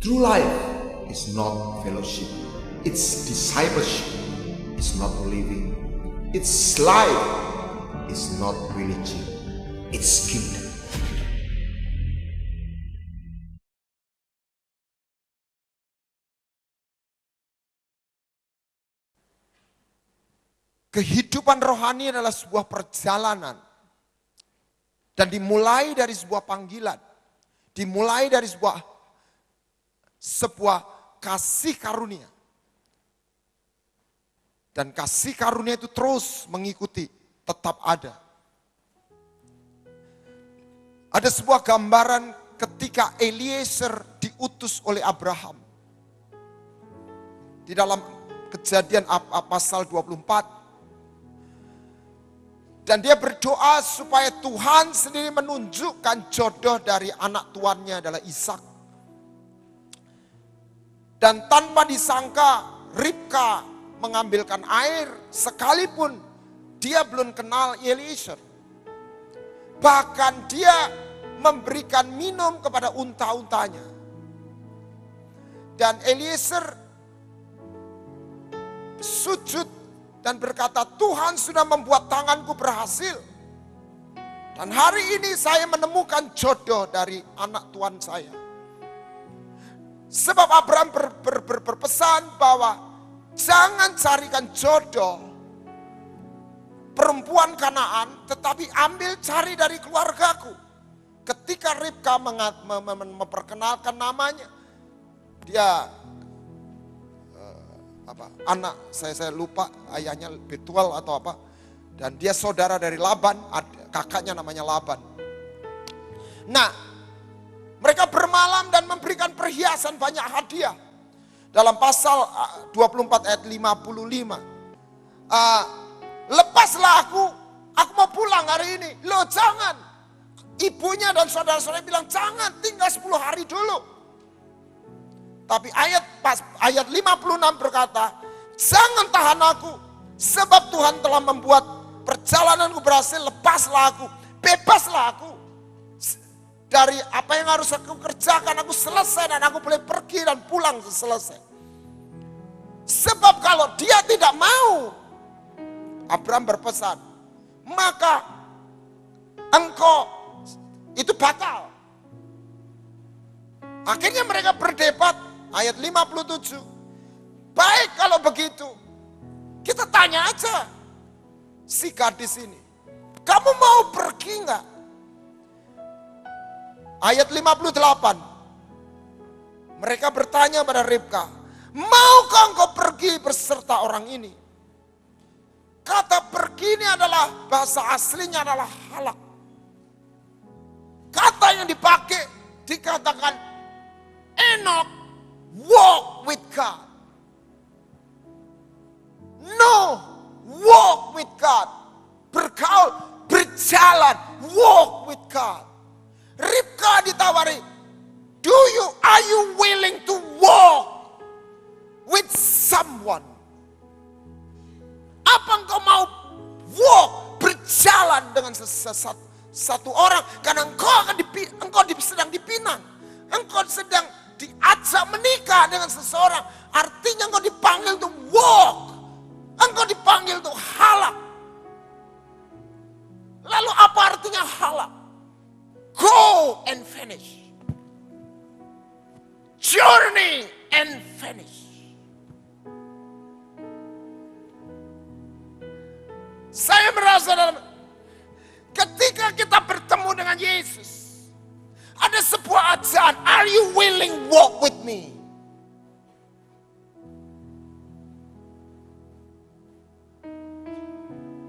True life is not fellowship. It's discipleship. It's not living. It's life. It's not religion. It's kingdom. Kehidupan rohani adalah sebuah perjalanan. Dan dimulai dari sebuah panggilan. Dimulai dari sebuah kasih karunia. Dan kasih karunia itu terus mengikuti, tetap ada. Ada sebuah gambaran ketika Eliezer diutus oleh Abraham. Di dalam Kejadian pasal 24. Dan dia berdoa supaya Tuhan sendiri menunjukkan jodoh dari anak tuannya adalah Ishak. Dan tanpa disangka Ribka mengambilkan air sekalipun dia belum kenal Eliezer. Bahkan dia memberikan minum kepada unta-untanya. Dan Eliezer sujud dan berkata, Tuhan sudah membuat tanganku berhasil. Dan hari ini saya menemukan jodoh dari anak tuan saya. Sebab Abraham berpesan bahwa jangan carikan jodoh perempuan Kanaan, tetapi ambil cari dari keluargaku. Ketika Ribka memperkenalkan namanya, dia anak saya lupa ayahnya Betuel atau apa, dan dia saudara dari Laban, kakaknya namanya Laban. Nah, mereka bermalam dan memberikan perhiasan banyak hadiah. Dalam pasal 24 ayat 55. Lepaslah aku mau pulang hari ini. Loh jangan. Ibunya dan saudara-saudara bilang jangan, tinggal 10 hari dulu. Tapi ayat 56 berkata, jangan tahan aku. Sebab Tuhan telah membuat perjalananku berhasil, lepaslah aku, bebaslah aku. Dari apa yang harus aku kerjakan, aku selesai dan aku boleh pergi dan pulang selesai. Sebab kalau dia tidak mau, Abraham berpesan, maka engkau itu batal. Akhirnya mereka berdebat, ayat 57. Baik kalau begitu, kita tanya aja si gadis ini, kamu mau pergi enggak? Ayat 58. Mereka bertanya pada Ribka, maukah engkau pergi beserta orang ini? Kata pergi ini adalah, bahasa aslinya adalah halak. Kata yang dipakai dikatakan Enoch walk with God. No, walk with God. Bergaul, berjalan, walk with God. Ribka ditawari, are you willing to walk with someone? Apa engkau mau walk, berjalan dengan satu orang? Karena engkau sedang dipinang. Engkau sedang diajak menikah dengan seseorang. Artinya engkau dipanggil untuk walk. Engkau dipanggil untuk halak. Lalu apa artinya halak? Go and finish. Journey and finish. Saya merasa ketika kita bertemu dengan Yesus, ada sebuah ajaran, are you willing walk with me?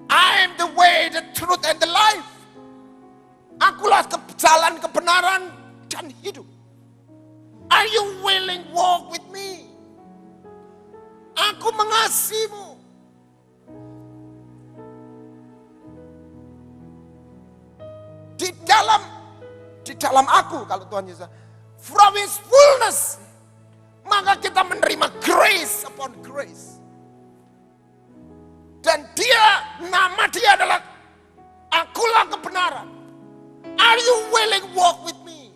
I am the way, the truth and the life. Akulah jalan kebenaran dan hidup. Are you willing walk with me? Aku mengasihimu. Di dalam aku, kalau Tuhan Yesus, from His fullness, maka kita menerima grace upon grace. Dan nama dia adalah akulah kebenaran. Are you willing walk with me?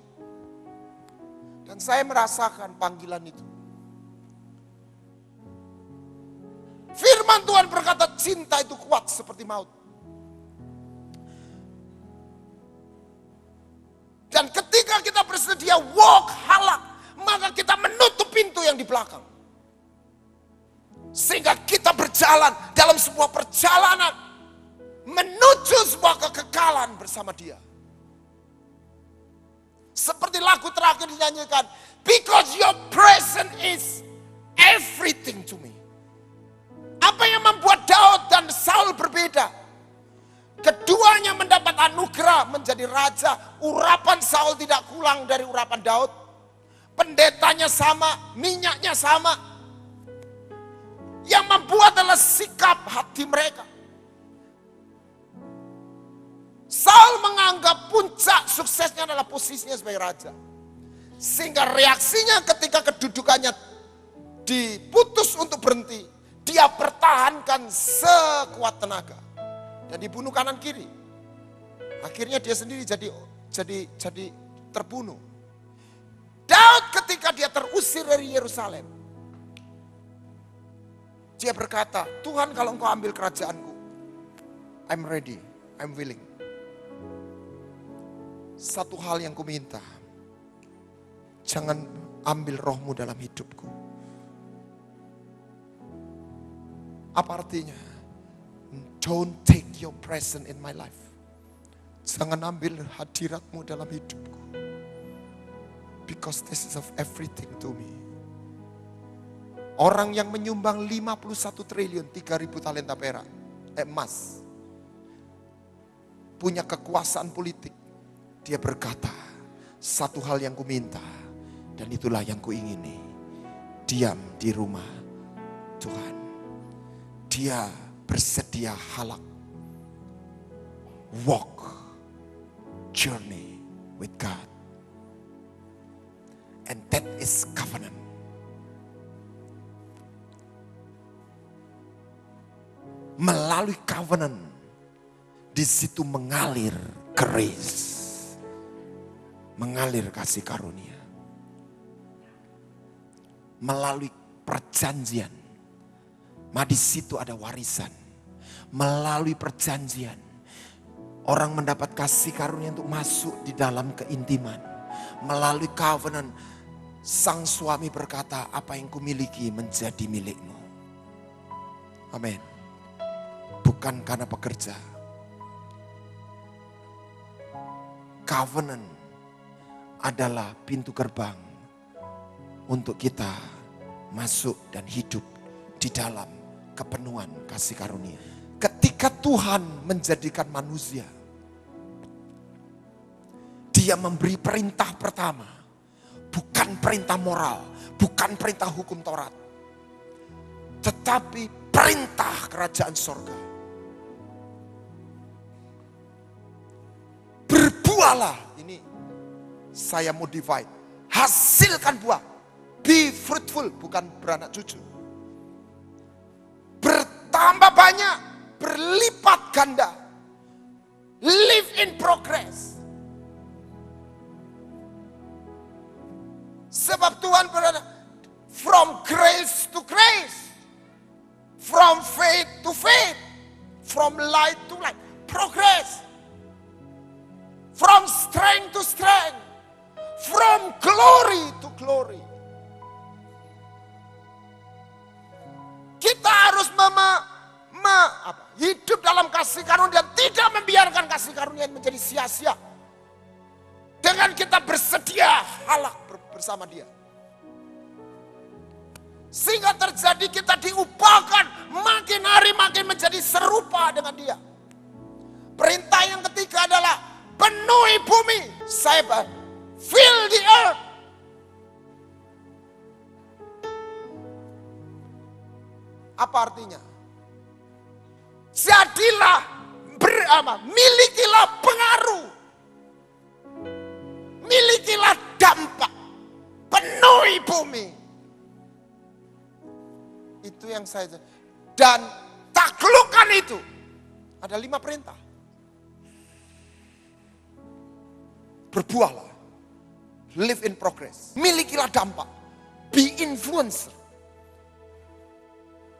Dan Dan saya merasakan panggilan itu. Firman Tuhan berkata cinta itu kuat seperti maut. Dan ketika kita bersedia walk halak, maka kita menutup pintu yang di belakang. Sehingga kita berjalan dalam sebuah perjalanan menuju sebuah kekekalan bersama Dia. Seperti lagu terakhir dinyanyikan, because your presence is everything to me. Apa yang membuat Daud dan Saul berbeda? Keduanya mendapat anugerah menjadi raja. Urapan Saul tidak kurang dari urapan Daud. Pendetanya sama, minyaknya sama. Yang membuat adalah sikap hati mereka. Saul menganggap puncak suksesnya adalah posisinya sebagai raja. Sehingga reaksinya ketika kedudukannya diputus untuk berhenti, dia pertahankan sekuat tenaga. Dan dibunuh kanan kiri. Akhirnya dia sendiri jadi terbunuh. Daud ketika dia terusir dari Yerusalem, dia berkata, Tuhan kalau engkau ambil kerajaanku, I'm ready, I'm willing. Satu hal yang kuminta, jangan ambil rohmu dalam hidupku. Apa artinya? Don't take your presence in my life. Jangan ambil hadiratmu dalam hidupku. Because this is of everything to me. Orang yang menyumbang 51 triliun 3.000 talenta perak, emas, punya kekuasaan politik. Dia berkata, satu hal yang kuminta, dan itulah yang kuingini. Diam di rumah Tuhan. Dia bersedia halak. Walk, journey with God. And that is covenant. Melalui covenant, di situ mengalir grace. Mengalir kasih karunia. Melalui perjanjian, di situ ada warisan. Melalui perjanjian, orang mendapat kasih karunia untuk masuk di dalam keintiman. Melalui covenant, sang suami berkata, apa yang kumiliki menjadi milikmu. Amin. Bukan karena pekerja. Covenant adalah pintu gerbang untuk kita masuk dan hidup di dalam kepenuhan kasih karunia. Ketika Tuhan menjadikan manusia, Dia memberi perintah pertama, bukan perintah moral, bukan perintah hukum Taurat, tetapi perintah kerajaan sorga. Berbuahlah, ini saya modify, hasilkan buah, be fruitful, bukan beranak cucu. Bertambah banyak, berlipat ganda, live in progress. Sebab Tuhan berada from grace to grace, from faith to faith, from light to light, progress. From strength to strength, from glory to glory. Kita harus hidup dalam kasih karunia dan tidak membiarkan kasih karunia menjadi sia-sia. Dengan kita bersedia halak bersama Dia. Sehingga terjadi kita diubahkan makin hari makin menjadi serupa dengan Dia. Perintah yang ketiga adalah penuhi bumi. Saya fill the earth. Apa artinya? Jadilah milikilah pengaruh. Milikilah dampak. Penuhi bumi. Itu yang saya, dan taklukkan itu. Ada 5 perintah. Berbuahlah. Live in progress. Milikilah dampak. Be influencer.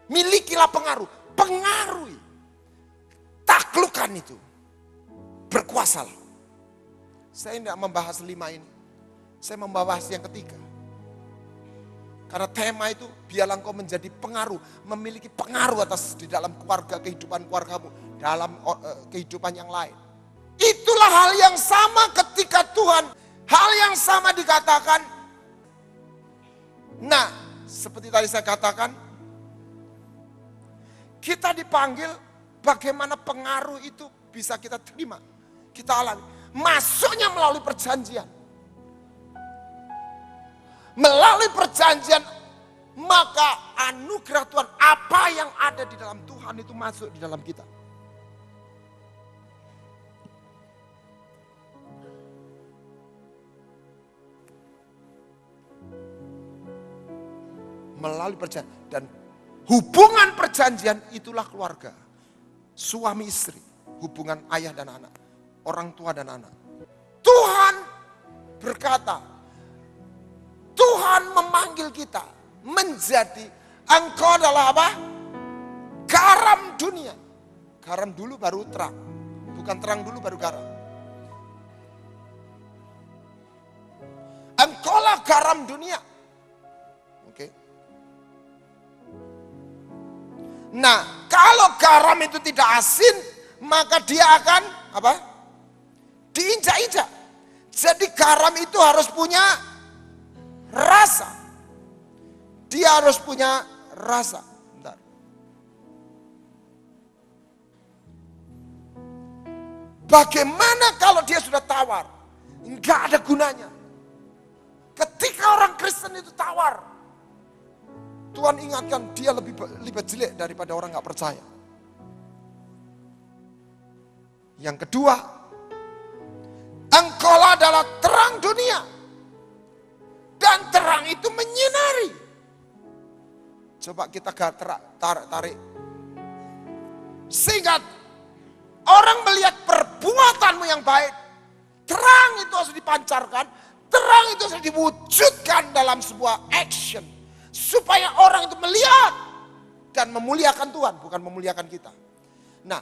Milikilah pengaruh. Pengaruhi. Taklukkan itu. Berkuasalah. Saya tidak membahas 5 ini. Saya membahas yang ketiga. Karena tema itu, biarlah engkau menjadi pengaruh. Memiliki pengaruh atas di dalam keluarga, kehidupan keluargamu. Dalam kehidupan yang lain. Itulah hal yang sama ketika Tuhan. Hal yang sama dikatakan. Nah, seperti tadi saya katakan. Kita dipanggil bagaimana pengaruh itu bisa kita terima. Kita alami. Masuknya melalui perjanjian. Melalui perjanjian, maka anugerah Tuhan, apa yang ada di dalam Tuhan itu masuk di dalam kita. Melalui perjanjian. Dan hubungan perjanjian itulah keluarga. Suami istri, hubungan ayah dan anak, orang tua dan anak. Tuhan berkata, Tuhan memanggil kita menjadi, engkau adalah apa? Garam dunia. Garam dulu baru terang. Bukan terang dulu baru garam. Engkaulah garam dunia. Oke. Nah, kalau garam itu tidak asin, maka dia akan apa? Diinjak-injak. Jadi garam itu harus punya rasa. Dia harus punya rasa. Bentar. Bagaimana kalau dia sudah tawar? Enggak ada gunanya. Ketika orang Kristen itu tawar, Tuhan ingatkan dia lebih jelek daripada orang gak percaya. Yang kedua, engkaulah adalah terang dunia. Dan terang itu menyinari. Coba kita tarik. Sehingga orang melihat perbuatanmu yang baik. Terang itu harus dipancarkan. Terang itu harus diwujudkan dalam sebuah action. Supaya orang itu melihat dan memuliakan Tuhan, bukan memuliakan kita. Nah,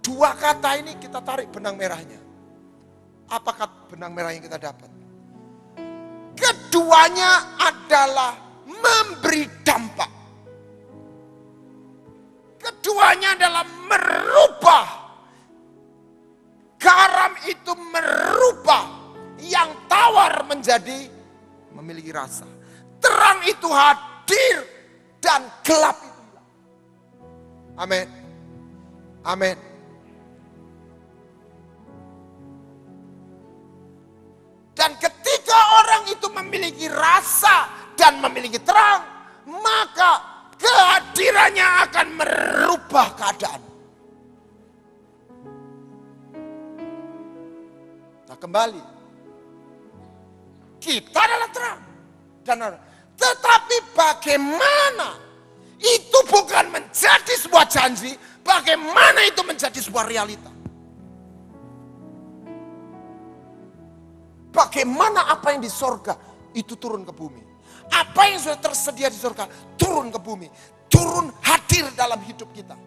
2 kata ini kita tarik benang merahnya. Apakah benang merah yang kita dapat? Keduanya adalah memberi dampak. Keduanya adalah merubah. Garam itu merubah yang tawar menjadi memiliki rasa. Terang itu hadir dan gelap itu hilang. Amin. Amin. Dan ketika orang itu memiliki rasa dan memiliki terang, maka kehadirannya akan merubah keadaan. Nah, kembali. Kita adalah terang. Tetapi bagaimana itu bukan menjadi sebuah janji, bagaimana itu menjadi sebuah realita. Bagaimana apa yang di sorga itu turun ke bumi. Apa yang sudah tersedia di sorga turun ke bumi. Turun hadir dalam hidup kita.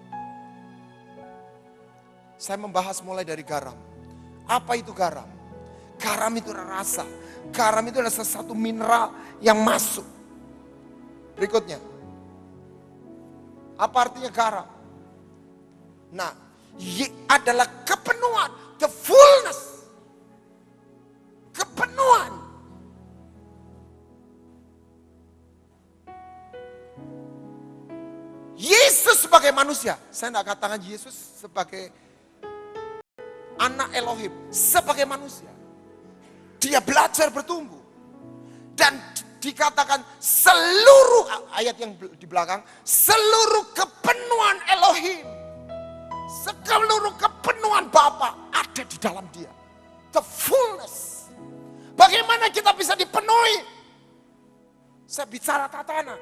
Saya membahas mulai dari garam. Apa itu garam? Garam itu adalah rasa. Garam itu adalah sesuatu mineral yang masuk. Berikutnya. Apa artinya garam? Nah, adalah kepenuhan. The fullness. Kepenuhan. Yesus sebagai manusia. Saya tidak katakan Yesus sebagai anak Elohim. Sebagai manusia. Dia belajar bertumbuh. Dan dikatakan seluruh, ayat yang di belakang, seluruh kepenuhan Elohim. Seluruh kepenuhan Bapa ada di dalam dia. The fullness. Bagaimana kita bisa dipenuhi? Saya bicara tatanan.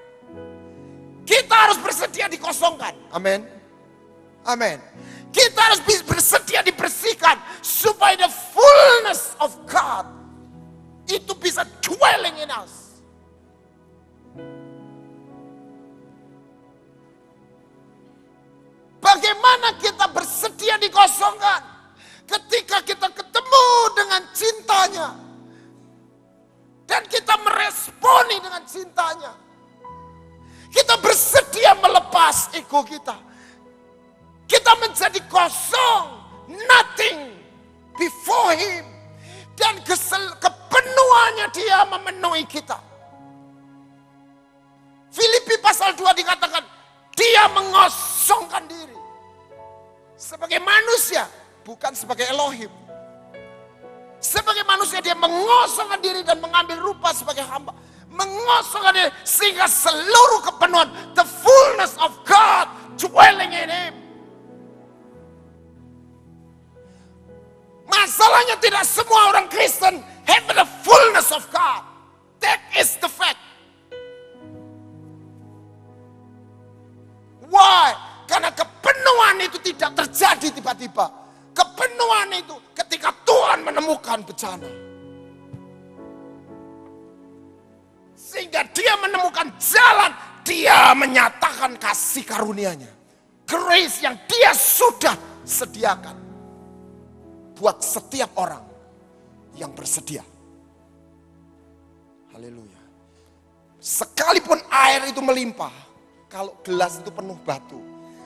Kita harus bersedia dikosongkan. Amin. Amin. Kita harus bersedia dibersihkan supaya the fullness of God itu bisa is a dwelling in us. Bagaimana kita bersedia dikosongkan ketika kita ketemu dengan cintanya dan kita meresponi dengan cintanya. Kita bersedia melepas ego kita. Kita menjadi kosong, nothing before him. Dan kepenuhannya dia memenuhi kita. Filipi pasal 2 dikatakan, dia mengosongkan diri. Sebagai manusia, bukan sebagai Elohim. Sebagai manusia dia mengosongkan diri dan mengambil rupa sebagai hamba. Mengosongkan diri sehingga seluruh kepenuhan, the fullness of God dwelling in him. Masalahnya tidak semua orang Kristen have the fullness of God. That is the fact. Why? Karena kepenuhan itu tidak terjadi tiba-tiba. Kepenuhan itu ketika Tuhan menemukan bencana. Sehingga dia menemukan jalan, dia menyatakan kasih karunia-Nya. Grace yang dia sudah sediakan buat setiap orang yang bersedia. Haleluya. Sekalipun air itu melimpah, kalau gelas itu penuh batu,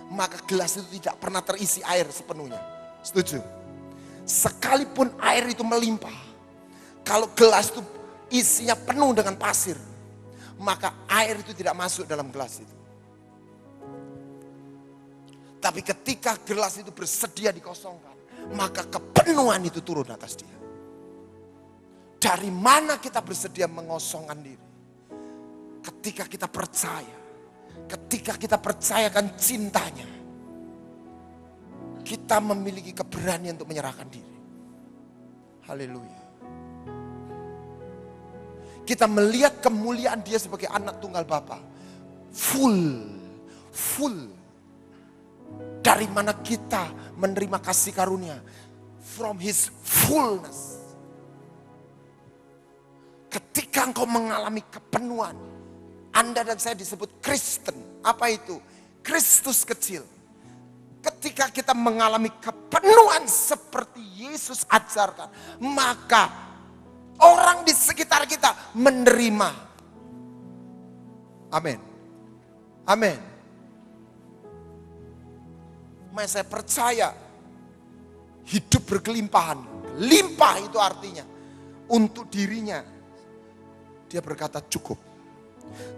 maka gelas itu tidak pernah terisi air sepenuhnya. Setuju? Sekalipun air itu melimpah, kalau gelas itu isinya penuh dengan pasir, maka air itu tidak masuk dalam gelas itu. Tapi ketika gelas itu bersedia dikosongkan, maka kepenuhan itu turun atas dia. Dari mana kita bersedia mengosongkan diri? Ketika kita percaya. Ketika kita percayakan cintanya, kita memiliki keberanian untuk menyerahkan diri. Haleluya. Kita melihat kemuliaan dia sebagai anak tunggal Bapa. Full. Dari mana kita menerima kasih karunia? From his fullness. Ketika engkau mengalami kepenuhan, Anda dan saya disebut Kristen. Apa itu? Kristus kecil. Ketika kita mengalami kepenuhan seperti Yesus ajarkan, maka orang di sekitar kita menerima. Amin. Amin. Makanya saya percaya hidup berkelimpahan. Limpah itu artinya untuk dirinya. Dia berkata cukup.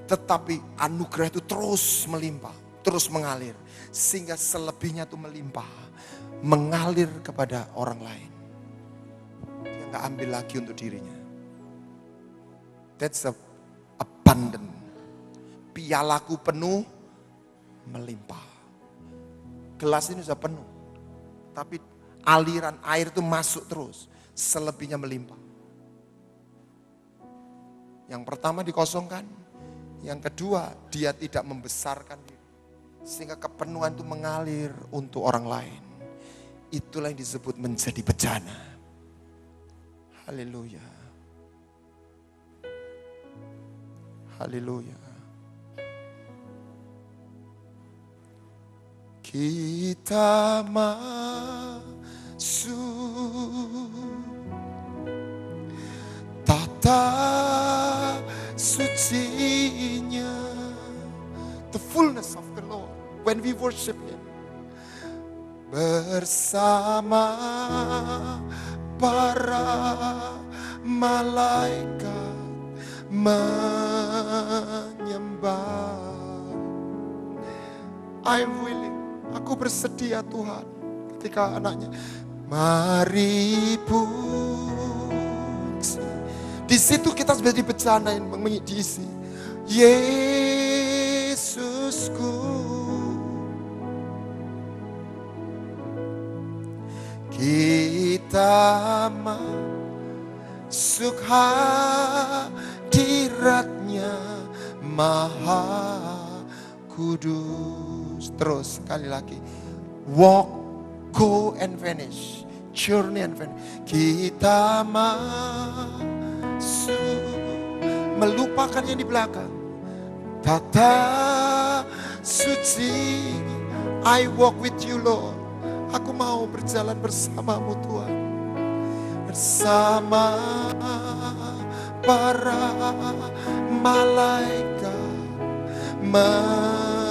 Tetapi anugerah itu terus melimpah, terus mengalir. Sehingga selebihnya itu melimpah, mengalir kepada orang lain. Dia gak ambil lagi untuk dirinya. That's abundant. Pialaku penuh, melimpah. Gelas ini sudah penuh. Tapi aliran air itu masuk terus. Selebihnya melimpah. Yang pertama dikosongkan. Yang kedua, dia tidak membesarkan diri. Sehingga kepenuhan itu mengalir untuk orang lain. Itulah yang disebut menjadi bejana. Haleluya. Haleluya. Kita masuk tata sucinya, the fullness of the Lord when we worship Him bersama para malaikat menyembah. I'm willing, aku bersedia Tuhan. Ketika anaknya, mari puji. Di situ kita sudah dibecanain, diisi. Yesusku, kita masuk hadiratnya Maha Kudus. Terus sekali lagi, walk, go and vanish, journey and vanish. Kita masuk melupakan yang di belakang. Tata suci, I walk with you Lord. Aku mau berjalan bersamamu Tuhan. Bersama para malaikat menyembah.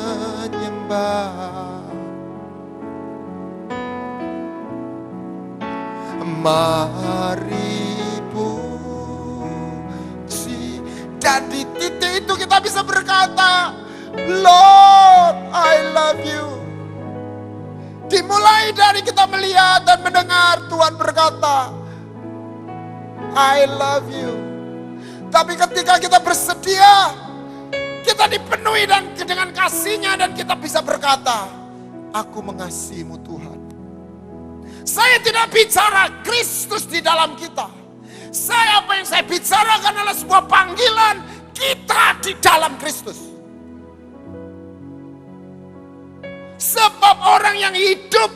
Mari puji. Dan di titik itu kita bisa berkata, Lord, I love you. Dimulai dari kita melihat dan mendengar Tuhan berkata, I love you. Tapi ketika kita bersedia, kita dipenuhi dengan kasih-Nya dan kita bisa berkata, aku mengasihimu Tuhan. Saya tidak bicara Kristus di dalam kita. Apa yang saya bicarakan adalah sebuah panggilan kita di dalam Kristus. Sebab orang yang hidup,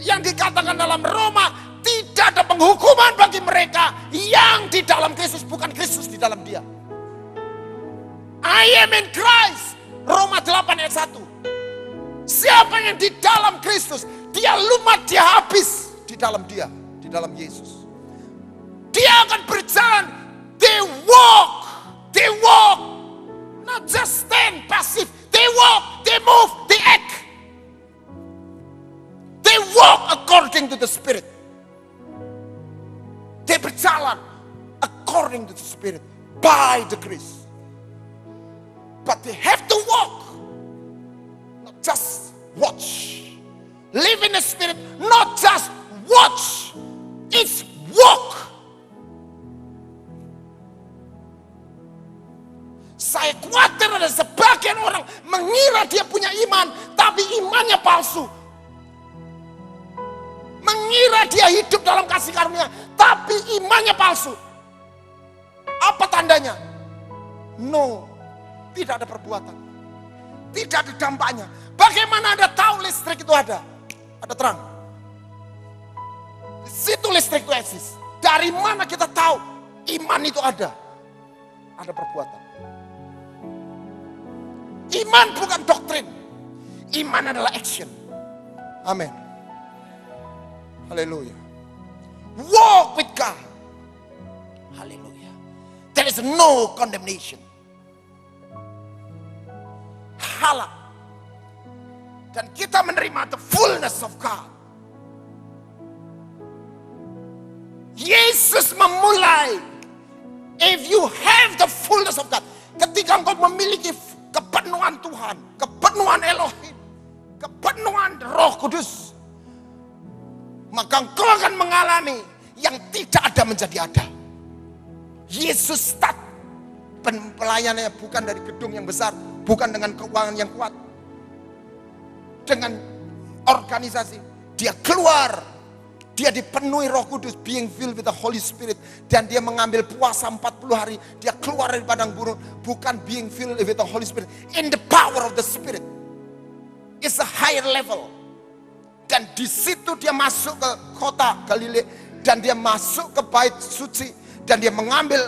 yang dikatakan dalam Roma, tidak ada penghukuman bagi mereka yang di dalam Kristus, bukan Kristus di dalam dia. I am in Christ, Roma 8 ayat 1. Siapa yang di dalam Kristus, dia lumat, dia habis di dalam dia, di dalam Yesus. Dia akan berjalan, they walk, not just stand passive, they walk, they move, they act. They walk according to the Spirit. Dia berjalan according to the Spirit, by the grace. But they have to walk, not just watch. Live in the Spirit, not just watch. It's walk. Saya khawatir ada sebagian orang mengira dia punya iman, tapi imannya palsu. Mengira dia hidup dalam kasih karunia, tapi imannya palsu. Apa tandanya? No, tidak ada perbuatan. Tidak ada dampaknya. Bagaimana Anda tahu listrik itu ada? Ada terang. Di situ listrik itu eksis. Dari mana kita tahu iman itu ada? Ada perbuatan. Iman bukan doktrin. Iman adalah action. Amin. Haleluya. Walk with God. Haleluya. There is no condemnation. Halal. Dan kita menerima the fullness of God. Yesus memulai. If you have the fullness of God. Ketika engkau memiliki kepenuhan Tuhan, kepenuhan Elohim, kepenuhan Roh Kudus, maka engkau akan mengalami yang tidak ada menjadi ada. Yesus start pelayanannya bukan dari gedung yang besar, bukan dengan keuangan yang kuat, dengan organisasi. Dia keluar, dia dipenuhi Roh Kudus, being filled with the Holy Spirit, dan dia mengambil puasa 40 hari. Dia keluar dari padang gurun, bukan being filled with the Holy Spirit, in the power of the Spirit. It's a higher level. Dan di situ dia masuk ke kota Galilea, dan dia masuk ke bait suci, dan dia mengambil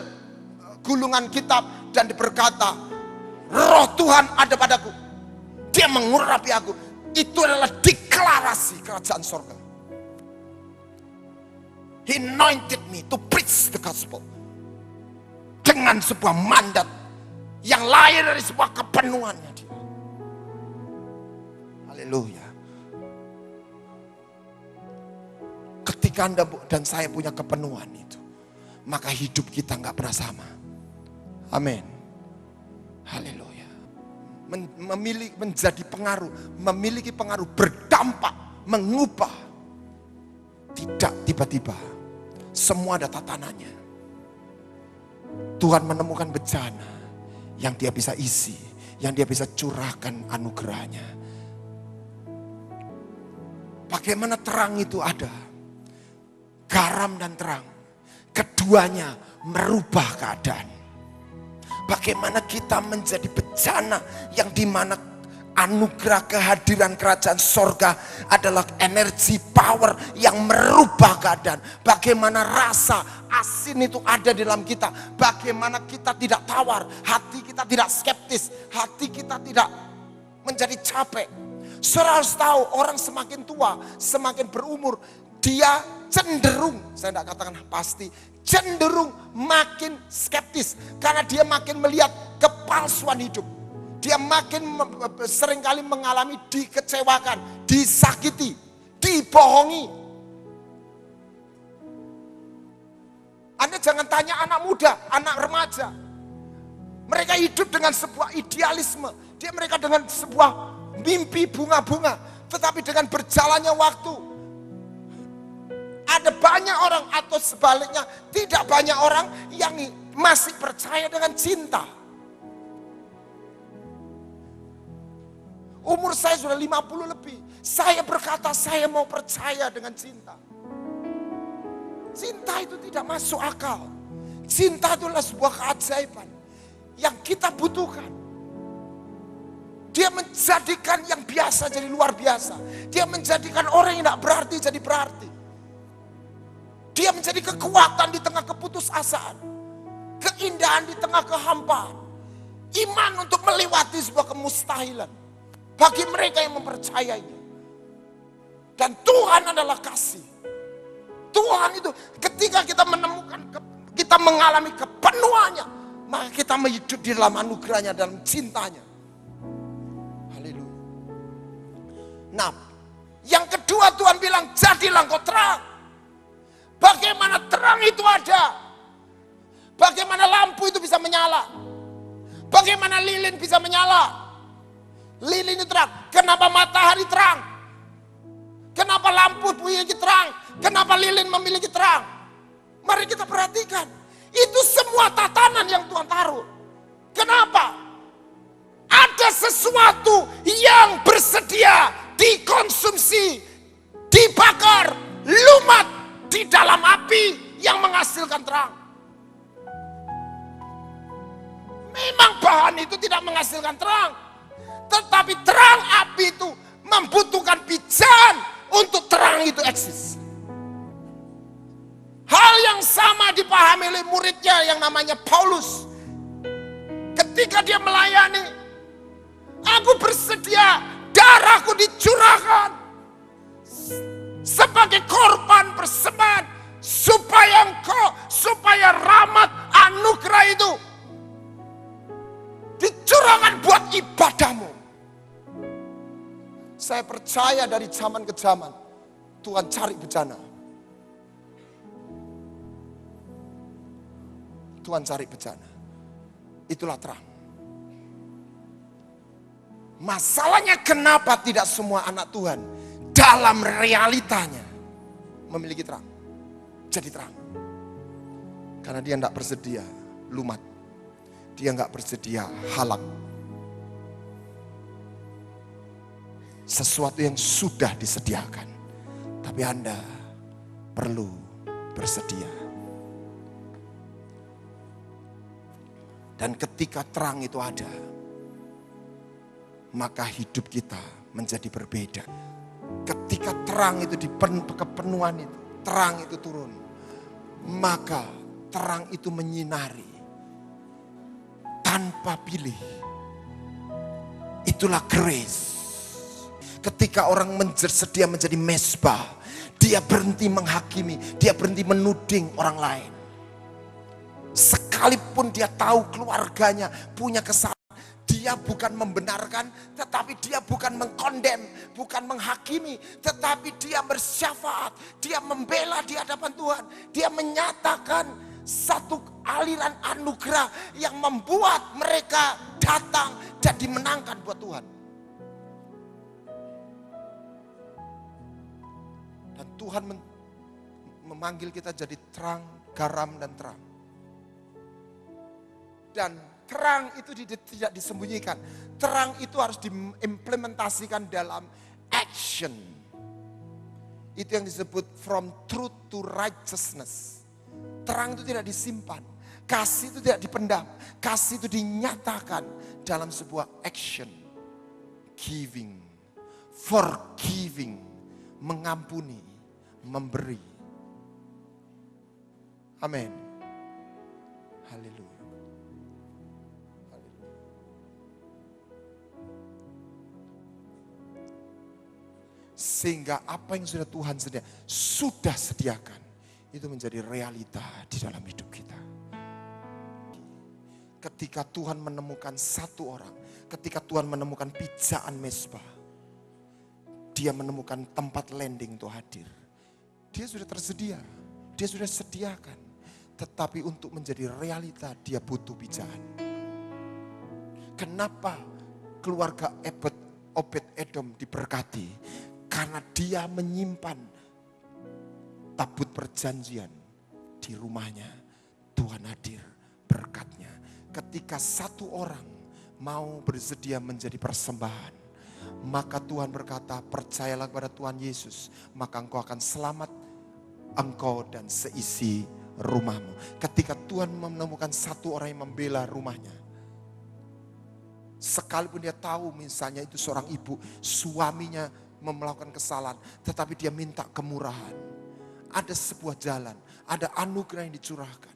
gulungan kitab dan berkata, Roh Tuhan ada padaku. Dia mengurapi aku. Itu adalah deklarasi kerajaan surga. He anointed me to preach the gospel. Dengan sebuah mandat yang lahir dari sebuah kepenuhannya dia. Haleluya. Ketika Anda dan saya punya kepenuhan itu, maka hidup kita nggak pernah sama. Amin. Haleluya. Menjadi pengaruh, memiliki pengaruh, berdampak, mengubah. Tidak tiba-tiba. Semua ada tatanannya. Tuhan menemukan bencana yang dia bisa isi, yang dia bisa curahkan anugerahnya. Bagaimana terang itu ada? Garam dan terang, keduanya merubah keadaan. Bagaimana kita menjadi bencana yang dimana anugerah kehadiran kerajaan sorga adalah energi power yang merubah keadaan. Bagaimana rasa asin itu ada di dalam kita. Bagaimana kita tidak tawar, hati kita tidak skeptis, hati kita tidak menjadi capek. Saudara harus tahu, orang semakin tua, semakin berumur, dia cenderung, saya tidak katakan pasti, cenderung makin skeptis. Karena dia makin melihat kepalsuan hidup. Dia makin seringkali mengalami dikecewakan, disakiti, dibohongi. Anda jangan tanya anak muda, anak remaja. Mereka hidup dengan sebuah idealisme. Mereka dengan sebuah mimpi bunga-bunga. Tetapi dengan berjalannya waktu, ada banyak orang atau sebaliknya tidak banyak orang yang masih percaya dengan cinta. Umur saya sudah 50 lebih. Saya berkata saya mau percaya dengan cinta. Cinta itu tidak masuk akal. Cinta itulah sebuah keajaiban yang kita butuhkan. Dia menjadikan yang biasa jadi luar biasa. Dia menjadikan orang yang tidak berarti jadi berarti. Dia menjadi kekuatan di tengah keputusasaan. Keindahan di tengah kehampaan. Iman untuk melewati sebuah kemustahilan. Bagi mereka yang mempercayainya. Dan Tuhan adalah kasih. Tuhan itu ketika kita menemukan, kita mengalami kepenuhannya, maka kita hidup di dalam anugerahnya, dalam cintanya. Haleluya. Nah, yang kedua Tuhan bilang, jadilah engkau terang. Bagaimana terang itu ada? Bagaimana lampu itu bisa menyala? Bagaimana lilin bisa menyala? Lilin itu terang. Kenapa matahari terang? Kenapa lampu memiliki terang? Kenapa lilin memiliki terang? Mari kita perhatikan. Itu semua tatanan yang Tuhan taruh. Kenapa? Ada sesuatu yang bersedia dikonsumsi, dibakar, lumat di dalam api yang menghasilkan terang. Memang bahan itu tidak menghasilkan terang. Tetapi terang api itu membutuhkan pijakan untuk terang itu eksis. Hal yang sama dipahami oleh muridnya yang namanya Paulus. Ketika dia melayani, aku bersedia darahku dicurahkan sebagai korban persembahan supaya rahmat anugerah itu dicurahkan buat ibadahmu. Saya percaya dari zaman ke zaman Tuhan cari bejana. Tuhan cari bejana. Itulah terang. Masalahnya kenapa tidak semua anak Tuhan dalam realitanya memiliki terang. Jadi terang. Karena dia tidak bersedia lumat. Dia nggak bersedia halak. Sesuatu yang sudah disediakan. Tapi Anda perlu bersedia. Dan ketika terang itu ada, maka hidup kita menjadi berbeda. Ketika terang itu kepenuhan itu, terang itu turun, maka terang itu menyinari tanpa pilih. Itulah grace. Ketika orang bersedia menjadi mesbah, dia berhenti menghakimi, dia berhenti menuding orang lain. Sekalipun dia tahu keluarganya punya kesalahan, dia bukan membenarkan, tetapi dia bukan mengkondem, bukan menghakimi, tetapi dia bersyafaat, dia membela di hadapan Tuhan. Dia menyatakan satu aliran anugerah yang membuat mereka datang dan dimenangkan buat Tuhan. Dan Tuhan memanggil kita jadi terang, garam, dan terang. Dan terang itu tidak disembunyikan. Terang itu harus diimplementasikan dalam action. Itu yang disebut from truth to righteousness. Terang itu tidak disimpan. Kasih itu tidak dipendam. Kasih itu dinyatakan dalam sebuah action. giving, forgiving, mengampuni, memberi. Amin. Haleluya. Sehingga apa yang sudah Tuhan sudah sediakan, itu menjadi realita di dalam hidup kita. Ketika Tuhan menemukan satu orang, ketika Tuhan menemukan pijaan mesbah, dia menemukan tempat landing untuk hadir. Dia sudah tersedia, dia sudah sediakan. Tetapi untuk menjadi realita, dia butuh pijaan. Kenapa keluarga Obed-Edom diberkati? Karena dia menyimpan tabut perjanjian di rumahnya. Tuhan hadir berkatnya. Ketika satu orang mau bersedia menjadi persembahan, maka Tuhan berkata, percayalah kepada Tuhan Yesus, maka engkau akan selamat, engkau dan seisi rumahmu. Ketika Tuhan menemukan satu orang yang membela rumahnya, sekalipun dia tahu misalnya itu seorang ibu, suaminya melakukan kesalahan, tetapi dia minta kemurahan. Ada sebuah jalan, ada anugerah yang dicurahkan.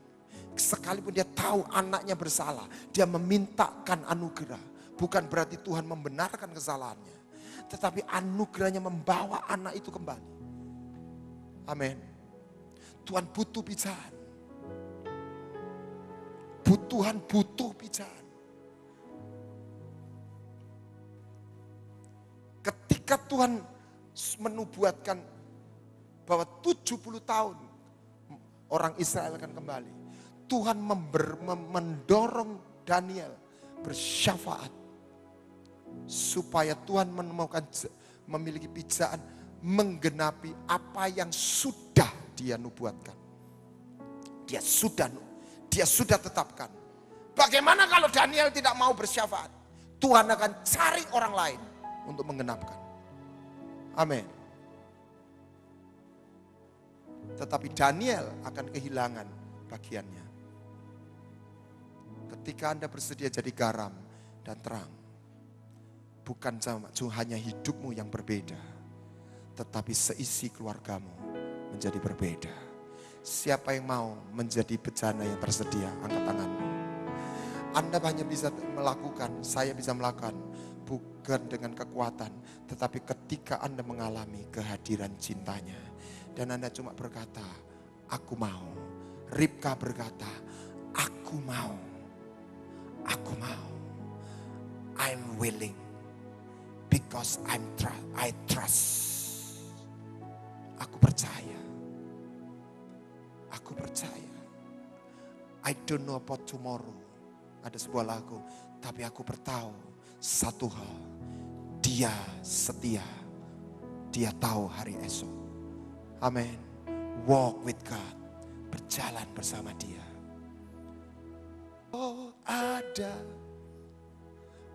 Sekalipun dia tahu anaknya bersalah, dia memintakan anugerah. Bukan berarti Tuhan membenarkan kesalahannya, tetapi anugerahnya membawa anak itu kembali. Amin. Tuhan butuh pijaan. Tuhan butuh pijaan. Ketika Tuhan menubuatkan bahwa 70 tahun orang Israel akan kembali, Tuhan mendorong Daniel bersyafaat supaya Tuhan menemukan memiliki pijaan menggenapi apa yang sudah dia nubuatkan. Dia sudah tetapkan. Bagaimana kalau Daniel tidak mau bersyafaat? Tuhan akan cari orang lain untuk menggenapkan. Amin. Tetapi Daniel akan kehilangan bagiannya. Ketika Anda bersedia jadi garam dan terang, bukan hanya hidupmu yang berbeda, tetapi seisi keluargamu menjadi berbeda. Siapa yang mau menjadi bejana yang tersedia? Angkat tanganmu. Anda hanya bisa melakukan, saya bisa melakukan, bukan dengan kekuatan, tetapi ketika Anda mengalami kehadiran cintanya. Dan Anda cuma berkata, aku mau. Ribka berkata, aku mau. Aku mau. I'm willing. Because I trust. Aku percaya. Aku percaya. I don't know about tomorrow. Ada sebuah lagu. Tapi aku bertahu satu hal. Dia setia. Dia tahu hari esok. Amin. Walk with God. Berjalan bersama dia. Oh, ada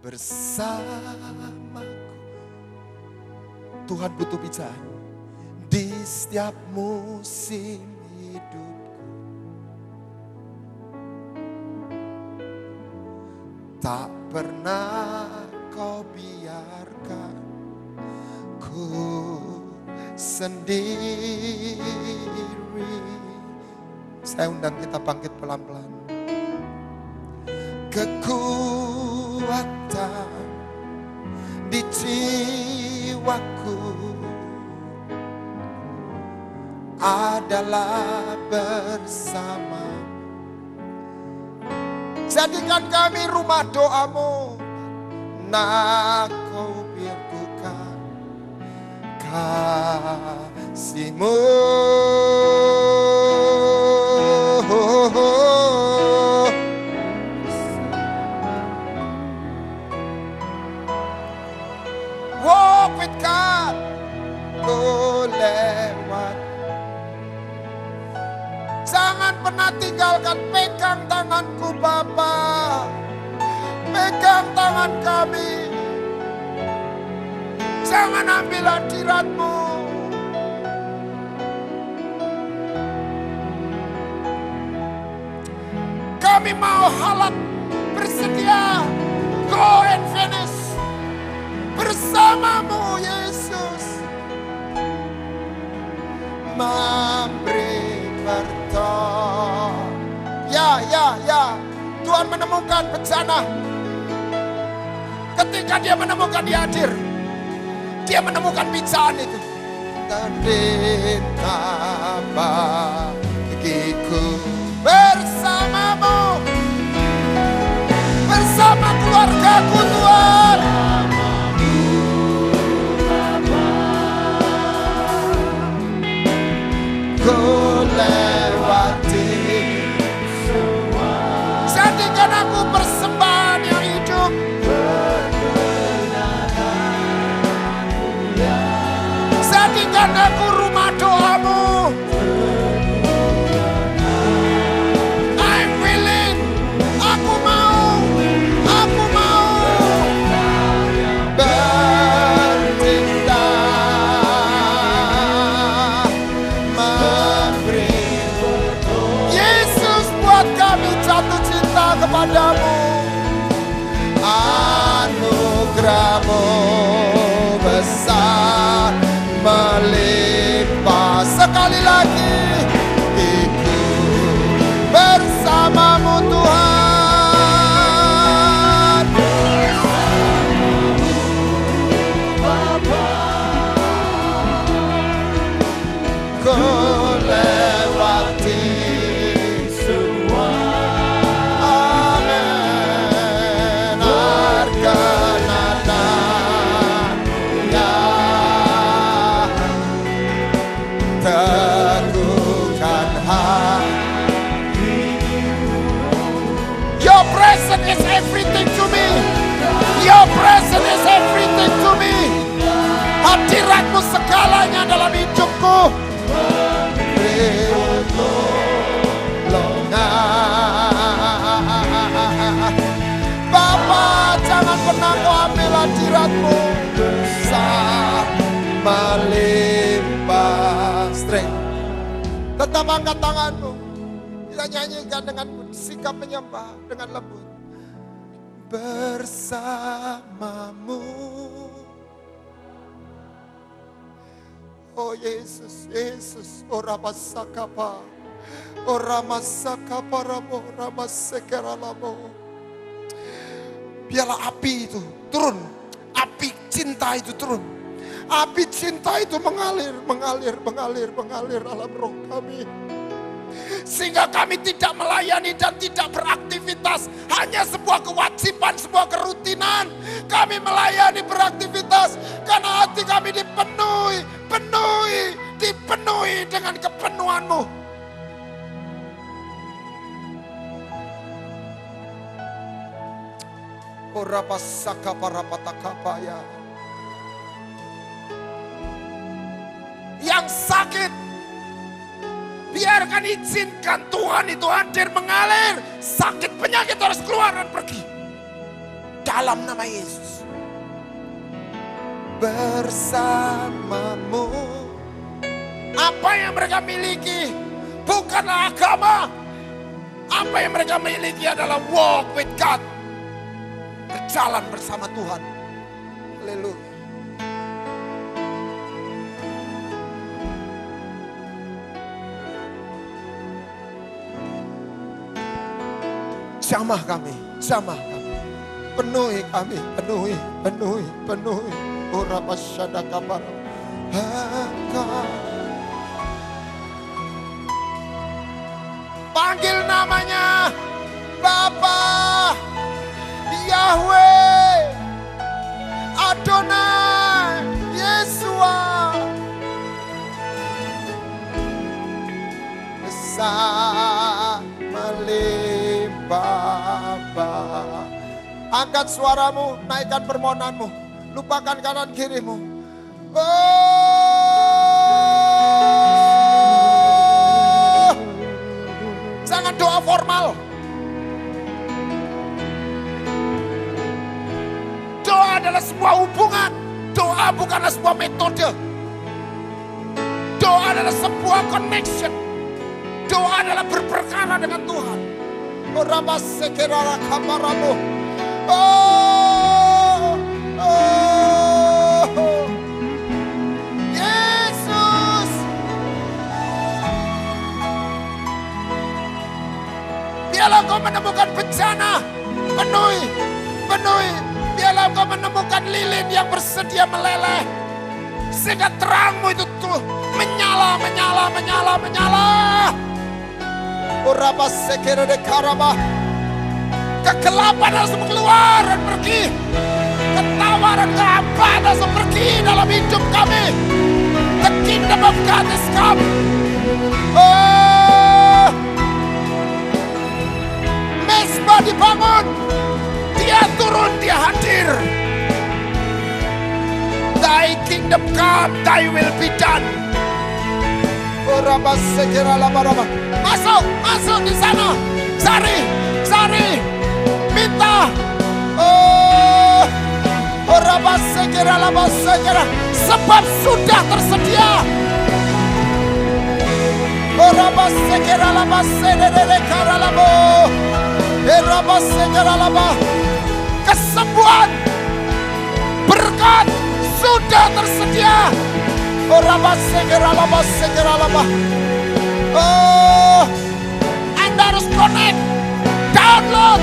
bersamaku. Tuhan butuh pijaan di setiap musim hidupku. Tak pernah kau biarkan ku sendiri. Saya undang kita bangkit pelan-pelan. Kekuatan di jiwaku adalah bersama. Jadikan kami rumah doamu, nak kau biarkan kasihmu. Walk with God, ku lewat. Jangan pernah tinggalkan, pegang tanganku Bapa, pegang tangan kami. Jangan ambil hadiratmu. Kami mau halat bersedia, go and finish. bersamamu Yesus, memberi berkat. Ya, Tuhan menemukan bencana. Ketika dia menemukan dia hadir, dia menemukan pijakan itu. Terdita bagiku bersamamu, bersama keluargaku Tuhan. Ku lewati semua, jadikan aku persembahan yang hidup. Jadikan aku rumah doamu. I'm willing, aku mau bertindak, memberi. Yesus, buat kami jatuh cinta kepadamu. Anugerah-Mu besar melimpah. Sekali lagi, ikut bersamamu Tuhan. Ku lewati semua. Amin. Arkanana ya, teguhkan hati. Your presence is everything to me. Your presence is everything to me. Hadiratmu segalanya dalam hidupku. Bapa, jangan pernah kau ambil hadiratmu. Besar melimpah. Strength. Tetap angkat tanganmu. Kita nyanyikan dengan sikap menyembah, dengan lembut. Bersamamu. Oh Yesus, Yesus, ora masakapa, ora masakapa ramo, ora masekeralamo. Biarlah api itu turun, api cinta itu turun, api cinta itu mengalir dalam roh kami. Sehingga kami tidak melayani dan tidak beraktivitas hanya sebuah kewajiban, sebuah kerutinan. Kami melayani, beraktivitas karena hati kami dipenuhi dengan kepenuhan-Mu. Ora pasaka para patakapaya. Yang sakit, biarkan, izinkan Tuhan itu hadir, mengalir. Sakit penyakit harus keluar dan pergi. Dalam nama Yesus. Bersamamu. Apa yang mereka miliki bukanlah agama. Apa yang mereka miliki adalah walk with God. Berjalan bersama Tuhan. Haleluya. Jamah kami. Penuhi kami, penuhi. Ora masyada kabar. Panggil namanya Bapa, Yahweh, Adonai, Yesua. Besar melimpah. Angkat suaramu, naikkan permohonanmu. Lupakan kanan kirimu. Jangan doa formal. Doa adalah sebuah hubungan. Doa bukanlah sebuah metode. Doa adalah sebuah connection. Doa adalah berperkara dengan Tuhan. Orama sekerara kamaramu. Oh. Biarlah engkau menemukan bencana. Penuhi. Biarlah engkau menemukan lilin yang bersedia meleleh. Sehingga terangmu itu tuh menyala. Uraba sekere de karaba. Kegelapan harus keluar dan pergi. Ketawaran kehampaan harus pergi dalam hidup kami. The kingdom of God is come. Oh, Mesbah dibangun. Dia turun, dia hadir. Thy kingdom come, thy will be done. Uraba sekere labaraba. Masuk di sana. Cari. Minta. Oh, sebab sudah tersedia. Kesembuhan, berkat sudah tersedia. Oh, Anda harus connect, download.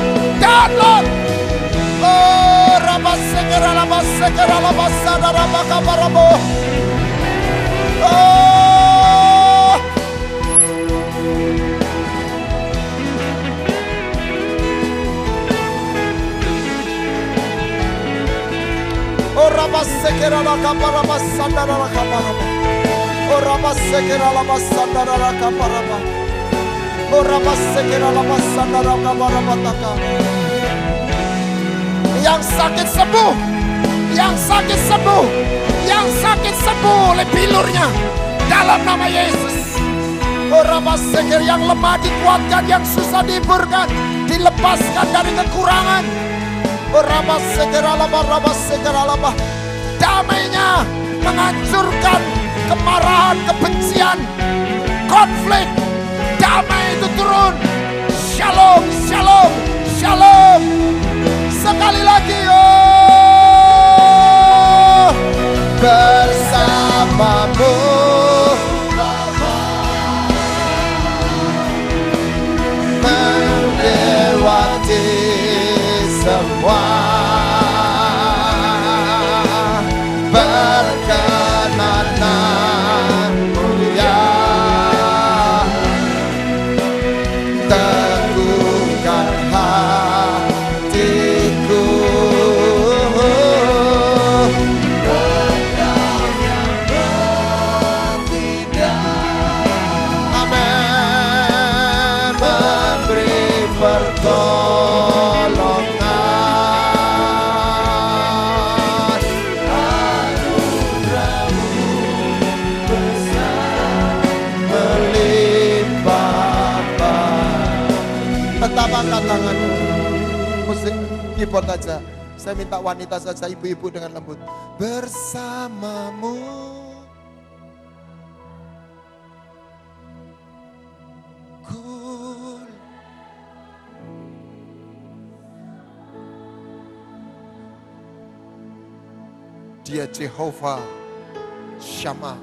Oh, oh, yang sakit sembuh oleh bilurnya dalam nama Yesus. Yang lemah dikuatkan, yang susah dihiburkan, dilepaskan dari kekurangan. Damainya menghancurkan kemarahan, kebencian, konflik. Damai itu turun. Shalom. Sekali lagi, oh, bersamamu melewati semua. Perkenanan mulia, teguhkan hatiku. Amin. Memberi pertolongan, tetap angkat tanganmu. Musik keyboard aja. Saya minta wanita saja, ibu-ibu dengan lembut. Bersamamu ku. Dia Jehovah Shammah.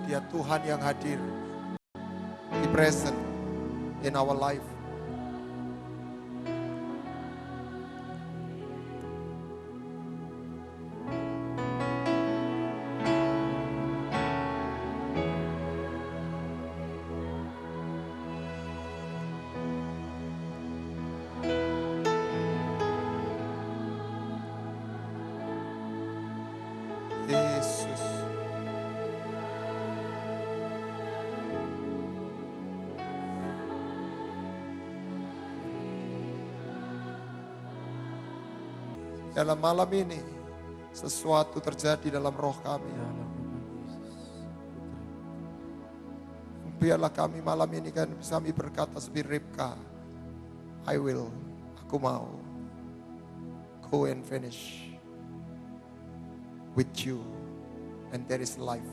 Dia Tuhan yang hadir. He present in our life. Yesus. Dalam malam ini sesuatu terjadi dalam roh kami. Biarlah kami malam ini kan bisa kami berkata seperti Ribka, I will, aku mau, go and finish with you, and there is life,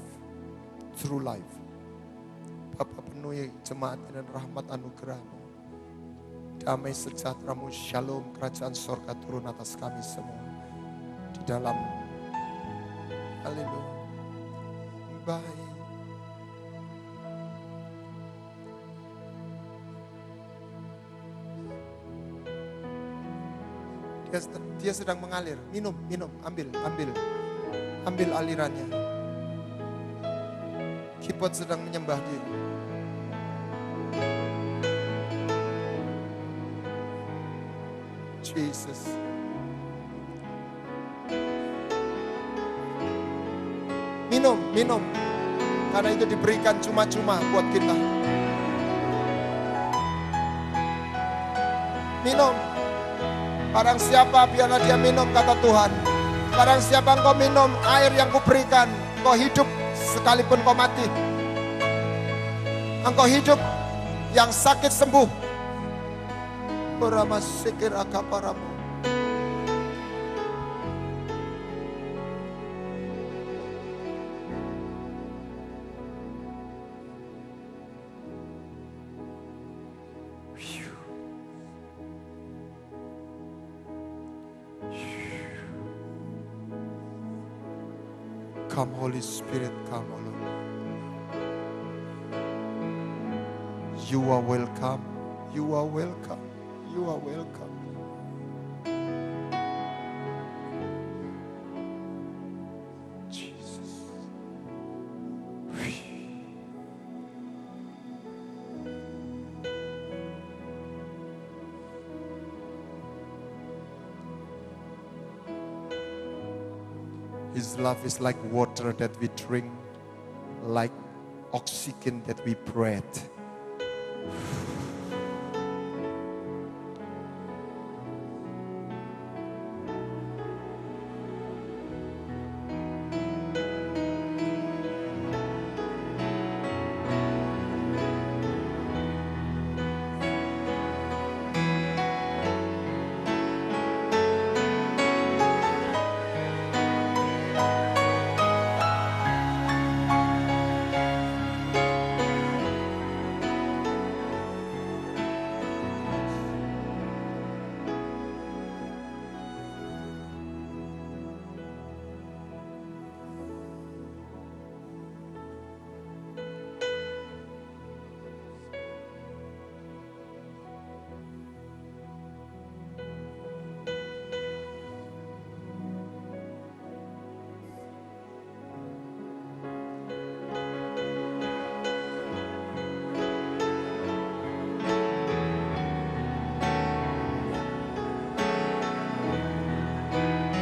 true life. Bapa, penuhi jemaat dengan rahmat anugerah-Mu. Damai sejahtera-Mu, shalom, kerajaan sorga turun atas kami semua. Di dalam, haleluya, baik. Dia sedang mengalir. Minum, ambil alirannya. Kipot sedang menyembah dia. Jesus. Minum. Karena itu diberikan cuma-cuma buat kita. Minum. Barang siapa biarlah dia minum, kata Tuhan. Barang siapa engkau minum air yang kuberikan, engkau hidup sekalipun kau mati. Engkau hidup, yang sakit sembuh. Beramasikir akaparamu. Come Holy Spirit, come O Lord. You are welcome. You are welcome. You are welcome. Jesus. His love is like water that we drink, like oxygen that we breathe.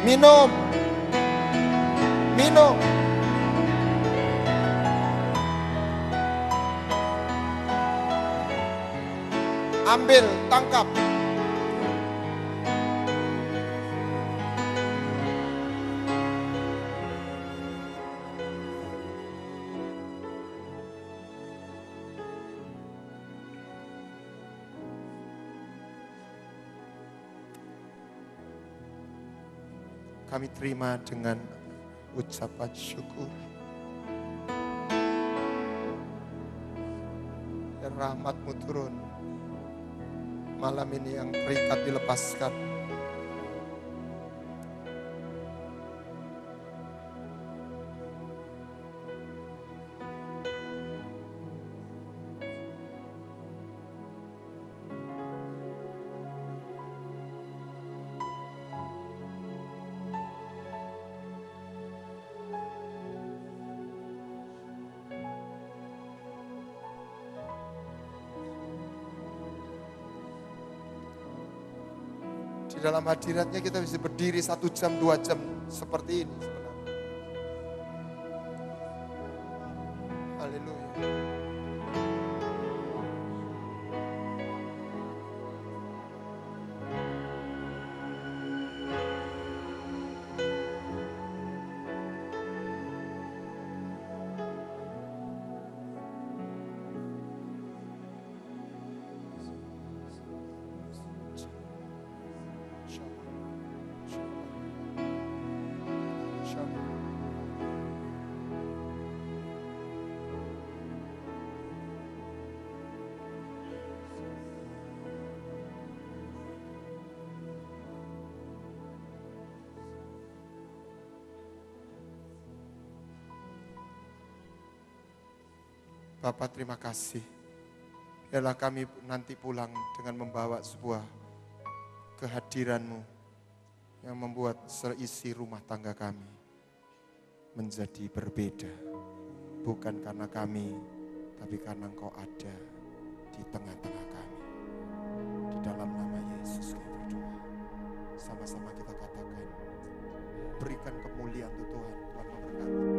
Minum. Ambil, tangkap. Kami terima dengan ucapan syukur. Dan rahmat-Mu turun. Malam ini yang terikat dilepaskan. Di dalam hadiratnya kita bisa berdiri 1 jam, 2 jam seperti ini sebenarnya. Haleluya. Bapak terima kasih. Biarlah kami nanti pulang dengan membawa sebuah kehadiran-Mu yang membuat seisi rumah tangga kami menjadi berbeda. Bukan karena kami, tapi karena Engkau ada di tengah-tengah kami. Di dalam nama Yesus kami berdoa. Sama-sama kita katakan, berikan kemuliaan untuk Tuhan. Tuhan memberkati.